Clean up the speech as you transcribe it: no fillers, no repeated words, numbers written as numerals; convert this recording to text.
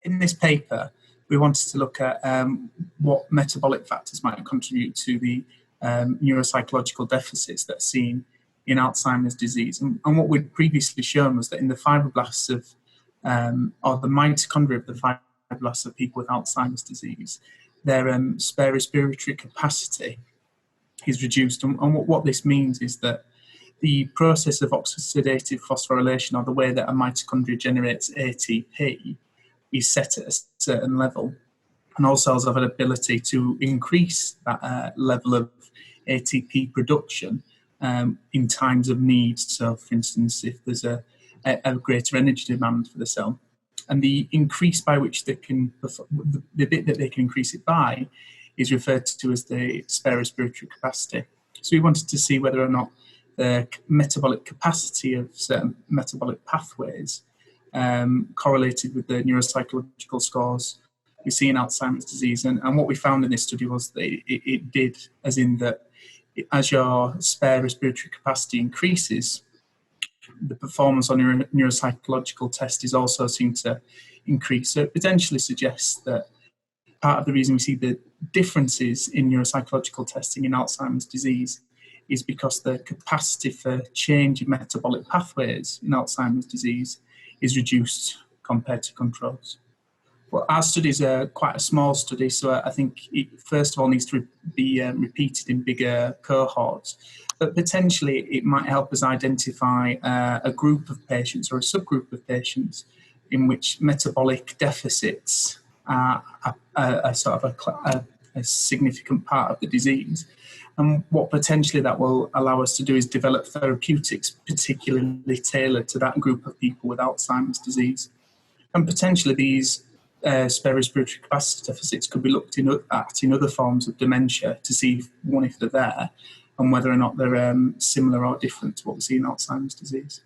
in this paper, we wanted to look at what metabolic factors might contribute to the neuropsychological deficits that are seen in Alzheimer's disease. And what we'd previously shown was that in the fibroblasts of, or the mitochondria of the fibroblasts of people with Alzheimer's disease, their spare respiratory capacity is reduced. And what this means is that the process of oxidative phosphorylation, or the way that a mitochondria generates ATP, is set at a certain level. And all cells have an ability to increase that level of ATP production in times of need. So, for instance, if there's a greater energy demand for the cell, and the increase by which they can, the bit that they can increase it by, is referred to as the spare respiratory capacity. So we wanted to see whether or not the metabolic capacity of certain metabolic pathways correlated with the neuropsychological scores we see in Alzheimer's disease. And what we found in this study was that it did, as in that as your spare respiratory capacity increases, the performance on your neuropsychological test is also seen to increase. So it potentially suggests that part of the reason we see the differences in neuropsychological testing in Alzheimer's disease is because the capacity for change in metabolic pathways in Alzheimer's disease is reduced compared to controls. Well, our studies are quite a small study, so I think it first of all needs to be repeated in bigger cohorts. But potentially it might help us identify a group of patients or a subgroup of patients in which metabolic deficits are sort of a significant part of the disease. And what potentially that will allow us to do is develop therapeutics particularly tailored to that group of people with Alzheimer's disease. And potentially these spare respiratory capacity deficits could be looked at in other forms of dementia to see, if they're there, and whether or not they're similar or different to what we see in Alzheimer's disease.